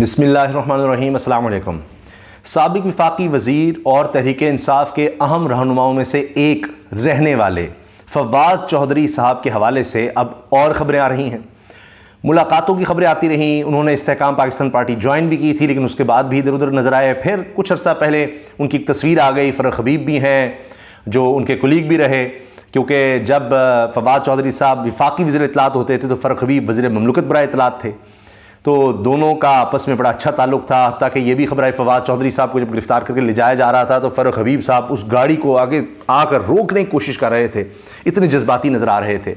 بسم اللہ الرحمن الرحیم۔ السلام علیکم۔ سابق وفاقی وزیر اور تحریک انصاف کے اہم رہنماؤں میں سے ایک رہنے والے فواد چودھری صاحب کے حوالے سے اب اور خبریں آ رہی ہیں۔ ملاقاتوں کی خبریں آتی رہیں، انہوں نے استحکام پاکستان پارٹی جوائن بھی کی تھی، لیکن اس کے بعد بھی ادھر ادھر نظر آئے۔ پھر کچھ عرصہ پہلے ان کی ایک تصویر آ گئی، فرق حبیب بھی ہیں جو ان کے کولیگ بھی رہے، کیونکہ جب فواد چودھری صاحب وفاقی وزیر اطلاعات ہوتے تھے تو فرق حبیب وزیر مملکت برائے اطلاعات تھے، تو دونوں کا آپس میں بڑا اچھا تعلق تھا۔ حتیٰ کہ یہ بھی خبر ہے فواد چودھری صاحب کو جب گرفتار کر کے لے جایا جا رہا تھا تو فرق حبیب صاحب اس گاڑی کو آگے آ کر روکنے کی کوشش کر رہے تھے، اتنے جذباتی نظر آ رہے تھے۔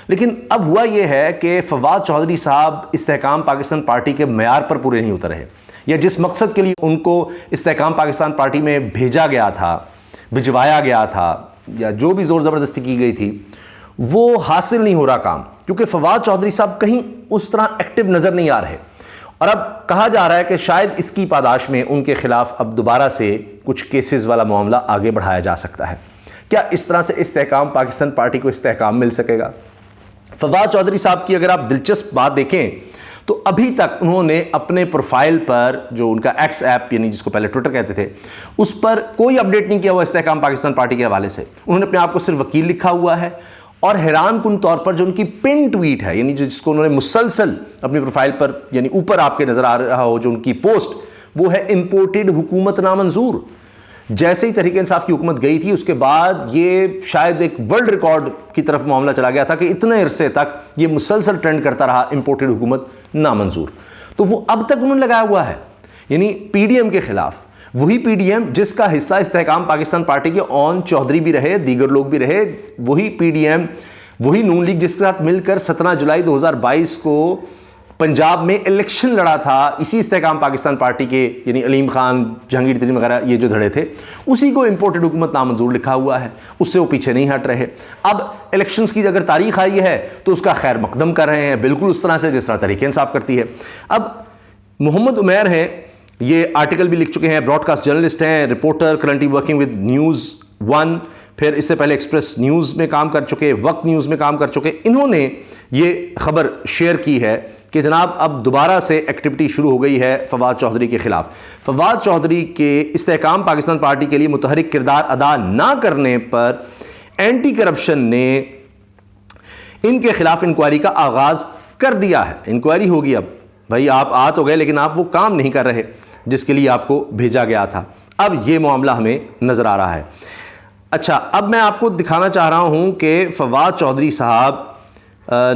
لیکن اب ہوا یہ ہے کہ فواد چودھری صاحب استحکام پاکستان پارٹی کے معیار پر پورے نہیں اترے ہیں، یا جس مقصد کے لیے ان کو استحکام پاکستان پارٹی میں بھیجا گیا تھا، بھجوایا گیا تھا، یا جو بھی زور زبردستی کی گئی تھی، وہ حاصل نہیں ہو رہا کام، کیونکہ فواد چودھری صاحب کہیں اس طرح ایکٹیو نظر نہیں آ رہے۔ اور اب کہا جا رہا ہے کہ شاید اس کی پاداش میں ان کے خلاف اب دوبارہ سے کچھ کیسز والا معاملہ آگے بڑھایا جا سکتا ہے۔ کیا اس طرح سے استحکام پاکستان پارٹی کو استحکام مل سکے گا؟ فواد چودھری صاحب کی اگر آپ دلچسپ بات دیکھیں تو ابھی تک انہوں نے اپنے پروفائل پر جو ان کا ایکس ایپ، یعنی جس کو پہلے ٹویٹر کہتے تھے، اس پر کوئی اپڈیٹ نہیں کیا ہوا استحکام پاکستان پارٹی کے حوالے سے۔ انہوں نے اپنے آپ کو صرف وکیل لکھا ہوا ہے، اور حیران کن طور پر جو ان کی پن ٹویٹ ہے، یعنی جس کو انہوں نے مسلسل اپنی پروفائل پر، یعنی اوپر آپ کے نظر آ رہا ہو جو ان کی پوسٹ، وہ ہے امپورٹڈ حکومت نامنظور۔ جیسے ہی تحریک انصاف کی حکومت گئی تھی اس کے بعد یہ شاید ایک ورلڈ ریکارڈ کی طرف معاملہ چلا گیا تھا کہ اتنے عرصے تک یہ مسلسل ٹرینڈ کرتا رہا امپورٹڈ حکومت نامنظور۔ تو وہ اب تک انہوں نے لگایا ہوا ہے، یعنی پی ڈی ایم کے خلاف، وہی پی ڈی ایم جس کا حصہ استحکام پاکستان پارٹی کے اون چودھری بھی رہے، دیگر لوگ بھی رہے، وہی پی ڈی ایم، وہی نون لیگ جس کے ساتھ مل کر 17 جولائی 2022 کو پنجاب میں الیکشن لڑا تھا، اسی استحکام پاکستان پارٹی کے، یعنی علیم خان، جہانگیر ترین وغیرہ یہ جو دھڑے تھے، اسی کو امپورٹڈ حکومت نامنظور لکھا ہوا ہے، اس سے وہ پیچھے نہیں ہٹ رہے۔ اب الیکشنز کی اگر تاریخ آئی ہے تو اس کا خیر مقدم کر رہے ہیں، بالکل اس طرح سے جس طرح تحریک انصاف کرتی ہے۔ اب محمد عمیر ہیں، یہ آرٹیکل بھی لکھ چکے ہیں، براڈ کاسٹ جرنلسٹ ہیں، reporter, currently working with news 1، پھر اس سے پہلے ایکسپریس نیوز میں کام کر چکے، وقت نیوز میں کام کر چکے۔ انہوں نے یہ خبر شیئر کی ہے کہ جناب اب دوبارہ سے ایکٹیویٹی شروع ہو گئی ہے فواد چودھری کے خلاف۔ فواد چودھری کے استحکام پاکستان پارٹی کے لیے متحرک کردار ادا نہ کرنے پر اینٹی کرپشن نے ان کے خلاف انکوائری کا آغاز کر دیا ہے۔ انکوائری ہوگی، اب بھائی آپ آ تو گئے لیکن آپ وہ کام نہیں کر رہے جس کے لیے آپ کو بھیجا گیا تھا۔ اب یہ معاملہ ہمیں نظر آ رہا ہے۔ اچھا، اب میں آپ کو دکھانا چاہ رہا ہوں کہ فواد چودھری صاحب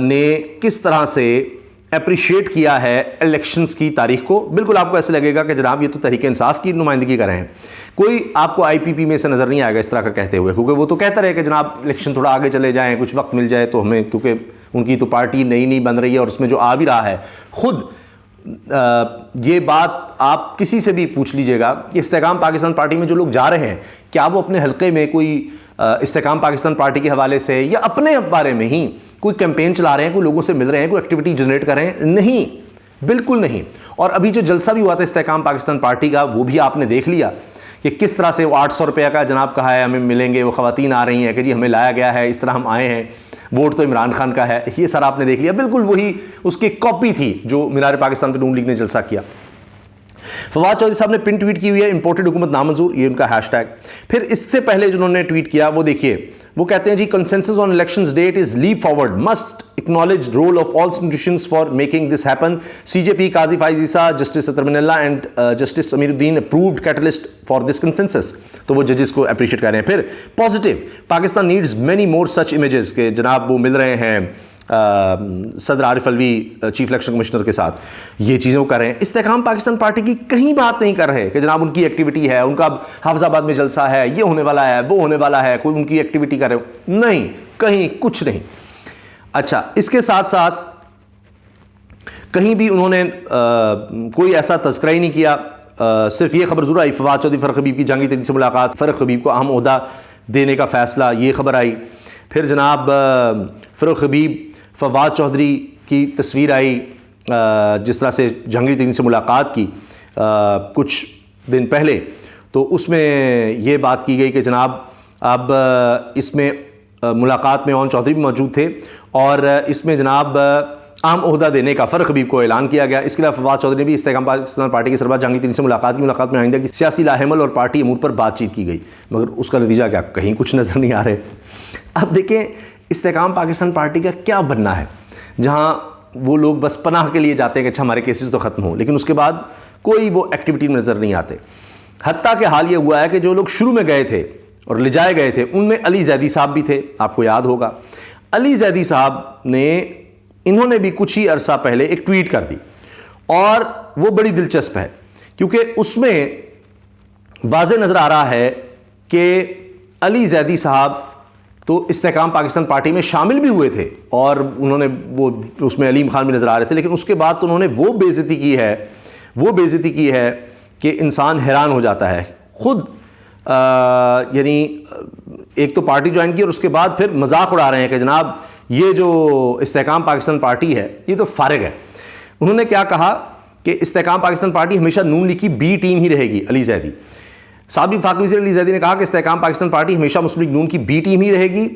نے کس طرح سے اپریشیٹ کیا ہے الیکشنز کی تاریخ کو۔ بالکل آپ کو ایسے لگے گا کہ جناب یہ تو تحریک انصاف کی نمائندگی کر رہے ہیں، کوئی آپ کو آئی پی پی میں سے نظر نہیں آئے گا اس طرح کا کہتے ہوئے، کیونکہ وہ تو کہتا رہے کہ جناب الیکشن تھوڑا آگے چلے جائیں، کچھ وقت مل جائے تو ہمیں، کیونکہ ان کی تو پارٹی نئی بن رہی ہے اور اس میں جو آ بھی رہا ہے خود یہ بات آپ کسی سے بھی پوچھ لیجئے گا کہ استحکام پاکستان پارٹی میں جو لوگ جا رہے ہیں کیا وہ اپنے حلقے میں کوئی استحکام پاکستان پارٹی کے حوالے سے یا اپنے بارے میں ہی کوئی کیمپین چلا رہے ہیں، کوئی لوگوں سے مل رہے ہیں، کوئی ایکٹیویٹی جنریٹ کر رہے ہیں؟ نہیں، بالکل نہیں۔ اور ابھی جو جلسہ بھی ہوا تھا استحکام پاکستان پارٹی کا، وہ بھی آپ نے دیکھ لیا کہ کس طرح سے وہ 800 روپیہ کا جناب کہا ہے ہمیں ملیں گے، وہ خواتین آ رہی ہیں کہ جی ہمیں لایا گیا ہے، اس طرح ہم آئے ہیں، ووٹ تو عمران خان کا ہے، یہ سارا آپ نے دیکھ لیا۔ بالکل وہی اس کی کاپی تھی جو مینار پاکستان پہ نون لیگ نے جلسہ کیا۔ فواد چودھری صاحب نے پن ٹویٹ کی ہوئی ہے امپورٹڈ حکومت نامنظور، یہ ان کا ہیش ٹیگ۔ پھر اس سے پہلے جنہوں نے ٹویٹ کیا وہ دیکھیے، وہ کہتے ہیں جی consensus on elections date is leap forward, must acknowledge role of all institutions for making this happen, C J P Qazi Faez Isa, justice اطہر من اللہ and justice Amiruddin approved catalyst for this consensus, تو وہ ججز کو اپریشیٹ کر رہے ہیں۔ پھر positive, Pakistan needs many more such images, کہ جناب وہ مل رہے ہیں صدر Arif Alvi chief election commissioner کے ساتھ، یہ چیزیں وہ کر رہے ہیں۔ استحکام پاکستان پارٹی کی کہیں بات نہیں کر رہے کہ جناب ان کی ایکٹیویٹی ہے، ان کا حافظ آباد میں جلسہ ہے، یہ ہونے والا ہے، وہ ہونے والا ہے، کوئی ان کی ایکٹیویٹی کر رہے، نہیں، کہیں کچھ نہیں۔ اچھا، اس کے ساتھ ساتھ کہیں بھی انہوں نے کوئی ایسا تذکرہ ہی نہیں کیا، صرف یہ خبر ضرور آئی فواد چودھری فرق حبیب کی جہانگیر ترین سے ملاقات، فرق حبیب کو اہم عہدہ دینے کا فیصلہ، یہ خبر آئی۔ پھر جناب فرق حبیب فواد چودھری کی تصویر آئی جس طرح سے جہانگیر ترین سے ملاقات کی کچھ دن پہلے، تو اس میں یہ بات کی گئی کہ جناب اب اس میں ملاقات میں اون چودھری بھی موجود تھے، اور اس میں جناب اہم عہدہ دینے کا فرق حبیب کو اعلان کیا گیا۔ اس کے علاوہ فواد چودھری نے بھی استحکام پاکستان پارٹی کے سربراہ جہانگیر ترین سے ملاقات میں آئندہ کی سیاسی لاحمل اور پارٹی امور پر بات چیت کی گئی، مگر اس کا نتیجہ کیا؟ کہیں کچھ نظر نہیں آ رہے۔ اب دیکھیں استحکام پاکستان پارٹی کا کیا بننا ہے، جہاں وہ لوگ بس پناہ کے لیے جاتے ہیں کہ اچھا ہمارے کیسز تو ختم ہوں، لیکن اس کے بعد کوئی وہ ایکٹیویٹی میں نظر نہیں آتے۔ حتیٰ کہ حال یہ ہوا ہے کہ جو لوگ شروع میں گئے تھے اور لے جائے گئے تھے ان میں علی زیدی صاحب بھی تھے، آپ کو یاد ہوگا۔ علی زیدی صاحب انہوں نے بھی کچھ ہی عرصہ پہلے ایک ٹویٹ کر دی، اور وہ بڑی دلچسپ ہے کیونکہ اس میں واضح نظر آ رہا ہے کہ علی زیدی صاحب تو استحکام پاکستان پارٹی میں شامل بھی ہوئے تھے، اور انہوں نے وہ اس میں علیم خان بھی نظر آ رہے تھے، لیکن اس کے بعد تو انہوں نے وہ بے عزتی کی ہے کہ انسان حیران ہو جاتا ہے۔ خود یعنی ایک تو پارٹی جوائن کی اور اس کے بعد پھر مذاق اڑا رہے ہیں کہ جناب یہ جو استحکام پاکستان پارٹی ہے یہ تو فارغ ہے۔ انہوں نے کیا کہا کہ استحکام پاکستان پارٹی ہمیشہ نون لیگ کی بی ٹیم ہی رہے گی۔ علی زیدی، سابق وفاقی وزیر علی زیدی نے کہا کہ استحکام پاکستان پارٹی ہمیشہ مسلم لیگ نون کی بی ٹیم ہی رہے گی۔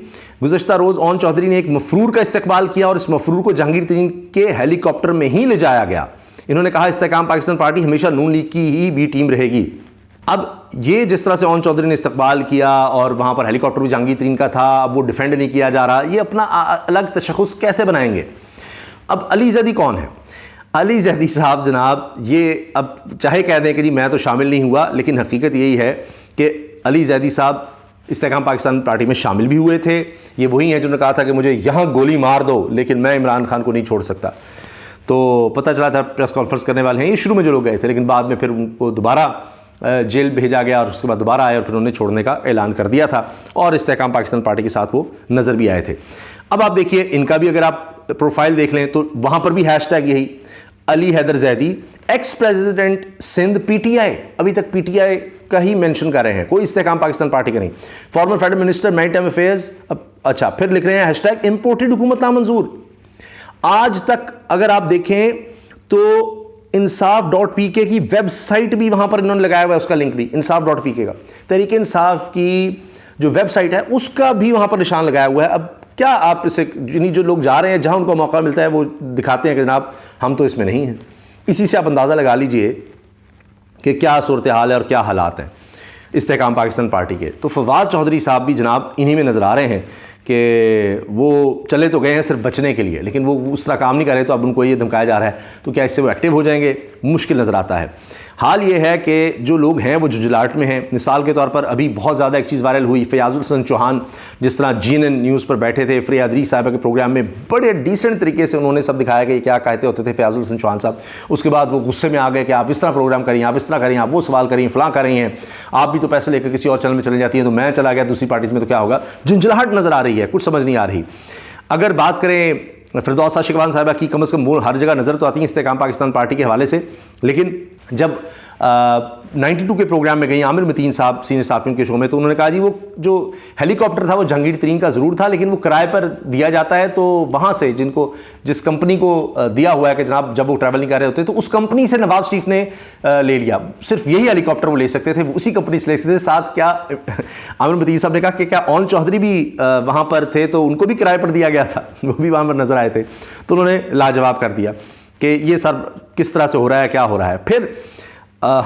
گزشتہ روز اون چودھری نے ایک مفرور کا استقبال کیا اور اس مفرور کو جہانگیر ترین کے ہیلی کاپٹر میں ہی لے جایا گیا۔ انہوں نے کہا استحکام پاکستان پارٹی ہمیشہ نون لیگ کی ہی بی ٹیم رہے گی۔ اب یہ جس طرح سے اون چودھری نے استقبال کیا اور وہاں پر ہیلی کاپٹر بھی جہانگیر ترین کا تھا، اب وہ ڈیفینڈ نہیں کیا جا رہا، یہ اپنا الگ تشخص کیسے بنائیں گے؟ اب علی زیدی کون ہے؟ علی زیدی صاحب جناب یہ اب چاہے کہہ دیں کہ جی میں تو شامل نہیں ہوا، لیکن حقیقت یہی ہے کہ علی زیدی صاحب استحکام پاکستان پارٹی میں شامل بھی ہوئے تھے۔ یہ وہی ہیں جنہوں نے کہا تھا کہ مجھے یہاں گولی مار دو لیکن میں عمران خان کو نہیں چھوڑ سکتا۔ تو پتہ چلا تھا پریس کانفرنس کرنے والے ہیں، یہ شروع میں جو لوگ گئے تھے، لیکن بعد میں پھر ان کو دوبارہ جیل بھیجا گیا اور اس کے بعد دوبارہ آئے اور پھر انہوں نے چھوڑنے کا اعلان کر دیا تھا، اور استحکام پاکستان پارٹی کے ساتھ وہ نظر بھی آئے تھے۔ اب آپ دیکھیے ان کا بھی اگر آپ پروفائل دیکھ لیں تو وہاں پر بھی ہیش ٹیگ یہی Ali Haider Zaidi ex president Sindh P T I, ابھی تک پی ٹی آئی کا ہی مینشن کر رہے ہیں، کوئی استحکام پاکستان پارٹی کا نہیں۔ Former federal minister maritime affairs, اچھا پھر لکھ رہے ہیں ہیش ٹیگ امپورٹڈ حکومت نامنظور۔ آج تک اگر آپ دیکھیں تو انصاف.pk کی ویب سائٹ بھی وہاں پر انہوں نے لگایا ہوا ہے، اس کا لنک بھی انصاف.pk کا، تحریک انصاف کی جو ویب سائٹ ہے اس کا بھی وہاں پر نشان لگایا ہوا ہے۔ اب کیا آپ اسے یعنی جو لوگ جا رہے ہیں جہاں ان کو موقع ملتا ہے وہ دکھاتے ہیں کہ جناب ہم تو اس میں نہیں ہیں۔ اسی سے آپ اندازہ لگا لیجئے کہ کیا صورتحال ہے اور کیا حالات ہیں استحکام پاکستان پارٹی کے۔ تو فواد چودھری صاحب بھی جناب انہی میں نظر آ رہے ہیں کہ وہ چلے تو گئے ہیں صرف بچنے کے لیے، لیکن وہ اس طرح کام نہیں کر رہے، تو اب ان کو یہ دھمکایا جا رہا ہے، تو کیا اس سے وہ ایکٹیو ہو جائیں گے؟ مشکل نظر آتا ہے۔ حال یہ ہے کہ جو لوگ ہیں وہ جھنجھلاہٹ میں ہیں۔ مثال کے طور پر ابھی بہت زیادہ ایک چیز وائرل ہوئی، فیاض الحسن چوہان جس طرح GNN نیوز پر بیٹھے تھے فریادری صاحبہ کے پروگرام میں، بڑے ڈیسنٹ طریقے سے انہوں نے سب دکھایا کہ یہ کیا کہتے ہوتے تھے فیاض الحسن چوہان صاحب۔ اس کے بعد وہ غصے میں آ گئے کہ آپ اس طرح پروگرام کریں، آپ اس طرح کریں، آپ وہ سوال کریں، فلاں کر رہی ہیں، آپ بھی تو پیسے لے کر کسی اور چینل میں چلے جاتی ہیں، تو میں چلا گیا دوسری پارٹیز میں تو کیا ہوگا؟ جھنجھلاہٹ نظر آ رہی ہے، کچھ سمجھ نہیں آ رہی۔ اگر بات کریں فردوس عاشقوان صاحبہ کی، کم از کم وہ ہر جگہ نظر تو آتی ہیں استحکام پاکستان پارٹی کے حوالے سے، لیکن جب 92 کے پروگرام میں گئی عامر متین صاحب سینئر صحافیوں کے شو میں، تو انہوں نے کہا جی وہ جو ہیلی کاپٹر تھا وہ جہانگیر ترین کا ضرور تھا، لیکن وہ کرائے پر دیا جاتا ہے، تو وہاں سے جس کمپنی کو دیا ہوا ہے کہ جناب جب وہ ٹریول نہیں کر رہے ہوتے تو اس کمپنی سے نواز شریف نے لے لیا، صرف یہی ہیلی کاپٹر وہ لے سکتے تھے، اسی کمپنی سے لے سکتے تھے۔ ساتھ کیا عامر متین صاحب نے کہا کہ کیا اون چودھری بھی وہاں پر تھے تو ان کو بھی کرائے پر دیا گیا تھا، وہ بھی وہاں پر نظر آئے تھے، تو انہوں نے لاجواب کر دیا کہ یہ سر کس طرح سے ہو رہا ہے، کیا ہو رہا ہے۔ پھر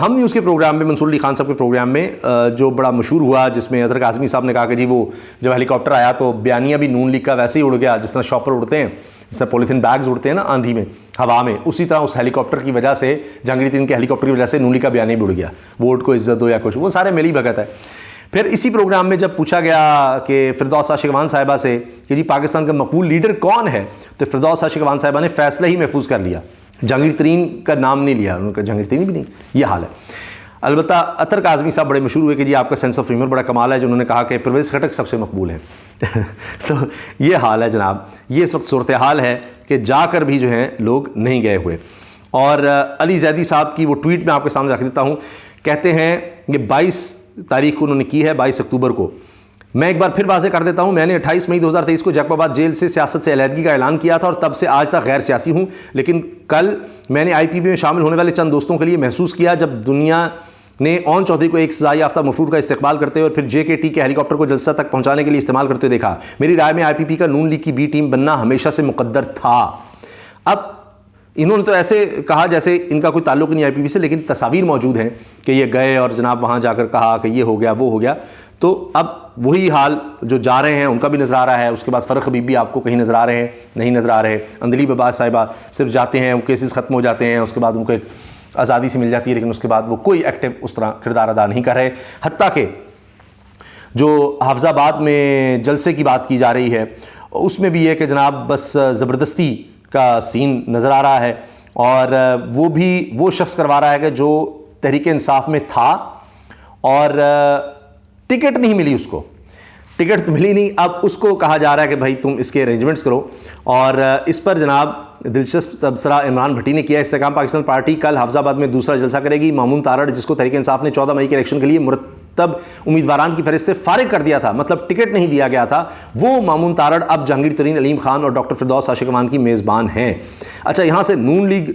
ہم نیوز کے پروگرام میں، منصور علی خان صاحب کے پروگرام میں جو بڑا مشہور ہوا، جس میں اطہر کاظمی صاحب نے کہا کہ جی وہ جب ہیلی کاپٹر آیا تو بیانیہ بھی نون لیگ کا ویسے ہی اڑ گیا، جس طرح شاپر اڑتے ہیں، جس طرح پولیتھین بیگز اڑتے ہیں نا آندھی میں ہوا میں، اسی طرح اس ہیلی کاپٹر کی وجہ سے، جہانگیر ترین کے ہیلی کاپٹر کی وجہ سے نون لیگ کا بیانیہ بھی اڑ گیا، ووٹ کو عزت دو یا کچھ، وہ سارے ملی بھگت ہے۔ پھر اسی پروگرام میں جب پوچھا گیا کہ فردوس عاشقوان صاحبہ سے کہ جی پاکستان کا مقبول لیڈر کون ہے، تو فردوس عاشقوان صاحبہ نے فیصلہ ہی محفوظ کر لیا، جہانگیر ترین کا نام نہیں لیا، ان کا جہانگیر ترین بھی نہیں، یہ حال ہے۔ البتہ اطہر کاظمی صاحب بڑے مشہور ہوئے کہ جی آپ کا سینس آف ہیومر بڑا کمال ہے، جنہوں نے کہا کہ پرویز خٹک سب سے مقبول ہیں۔ تو یہ حال ہے جناب، یہ اس وقت صورتحال ہے کہ جا کر بھی جو ہیں لوگ نہیں گئے ہوئے۔ اور علی زیدی صاحب کی وہ ٹویٹ میں آپ کے سامنے رکھ دیتا ہوں، کہتے ہیں یہ 22 تاریخ کو انہوں نے کی ہے، 22 اکتوبر کو۔ میں ایک بار پھر واضح کر دیتا ہوں، میں نے 28 مئی 2023 کو جیکب آباد جیل سے سیاست سے علیحدگی کا اعلان کیا تھا اور تب سے آج تک غیر سیاسی ہوں، لیکن کل میں نے IPP میں شامل ہونے والے چند دوستوں کے لیے محسوس کیا جب دنیا نے اون چودھری کو ایک سزا یافتہ مفرور کا استقبال کرتے ہوئے اور پھر JKT کے ہیلی کاپٹر کو جلسہ تک پہنچانے کے لیے استعمال کرتے دیکھا۔ میری رائے میں IPP کا نون لیگ کی بی ٹیم بننا ہمیشہ سے مقدر تھا۔ اب انہوں نے تو ایسے کہا جیسے ان کا کوئی تعلق نہیں IPP سے، لیکن تصاویر موجود ہیں کہ یہ گئے اور جناب وہاں جا کر کہا کہ یہ ہو گیا وہ ہو گیا. تو اب وہی حال جو جا رہے ہیں ان کا بھی نظر آ رہا ہے. اس کے بعد فرق حبیب بھی آپ کو کہیں نظر آ رہے ہیں نہیں نظر آ رہے. اندلیب عباس صاحبہ صرف جاتے ہیں، وہ کیسز ختم ہو جاتے ہیں، اس کے بعد ان کو ایک آزادی سے مل جاتی ہے، لیکن اس کے بعد وہ کوئی ایکٹیو اس طرح کردار ادا نہیں کر رہے. حتیٰ کہ جو حافظ آباد میں جلسے کی بات کی جا رہی ہے اس میں بھی یہ کہ جناب بس زبردستی کا سین نظر آ رہا ہے، اور وہ بھی وہ شخص کروا رہا ہے کہ جو تحریک انصاف میں تھا اور ٹکٹ نہیں ملی، اس کو ٹکٹ تو ملی نہیں. اب اس کو کہا جا رہا ہے کہ بھائی تم اس کے ارینجمنٹس کرو. اور اس پر جناب دلچسپ تبصرہ عمران بھٹی نے کیا. استحکام پاکستان پارٹی کل حافظ آباد میں دوسرا جلسہ کرے گی. مامون تارڑ جس کو تحریک انصاف نے 14 مئی کے الیکشن کے لیے مرتب امیدواران کی فہرست سے فارغ کر دیا تھا، مطلب ٹکٹ نہیں دیا گیا تھا، وہ مامون تارڑ اب جہانگیر ترین، علیم خان اور ڈاکٹر فردوس عاشقوان کی میزبان ہیں. اچھا، یہاں سے نون لیگ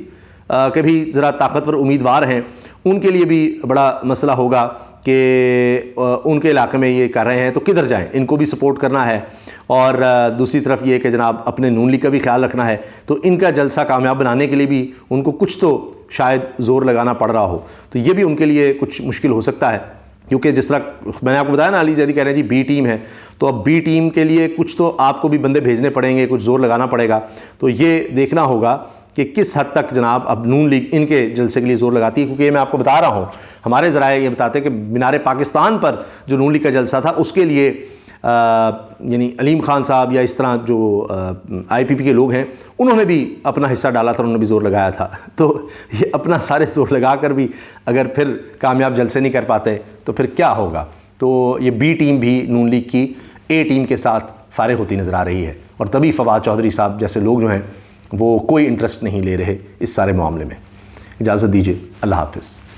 کے بھی ذرا طاقتور امیدوار ہیں، ان کے لیے بھی بڑا مسئلہ ہوگا کہ ان کے علاقے میں یہ کر رہے ہیں تو کدھر جائیں. ان کو بھی سپورٹ کرنا ہے اور دوسری طرف یہ کہ جناب اپنے نون لیگ کا بھی خیال رکھنا ہے. تو ان کا جلسہ کامیاب بنانے کے لیے بھی ان کو کچھ تو شاید زور لگانا پڑ رہا ہو، تو یہ بھی ان کے لیے کچھ مشکل ہو سکتا ہے. کیونکہ جس طرح میں نے آپ کو بتایا نا، علی زیدی کہہ رہے ہیں جی بی ٹیم ہے، تو اب بی ٹیم کے لیے کچھ تو آپ کو بھی بندے بھیجنے پڑیں گے، کچھ زور لگانا پڑے گا. تو یہ دیکھنا ہوگا کہ کس حد تک جناب اب نون لیگ ان کے جلسے کے لیے زور لگاتی ہے. کیونکہ یہ میں آپ کو بتا رہا ہوں، ہمارے ذرائع یہ بتاتے ہیں کہ مینار پاکستان پر جو نون لیگ کا جلسہ تھا اس کے لیے یعنی علیم خان صاحب یا اس طرح جو IPP کے لوگ ہیں انہوں نے بھی اپنا حصہ ڈالا تھا، انہوں نے بھی زور لگایا تھا. تو یہ اپنا سارے زور لگا کر بھی اگر پھر کامیاب جلسے نہیں کر پاتے تو پھر کیا ہوگا. تو یہ بی ٹیم بھی نون لیگ کی اے ٹیم کے ساتھ فارغ ہوتی نظر آ رہی ہے، اور تبھی فواد چودھری صاحب جیسے لوگ جو ہیں وہ کوئی انٹرسٹ نہیں لے رہے اس سارے معاملے میں. اجازت دیجیے، اللہ حافظ.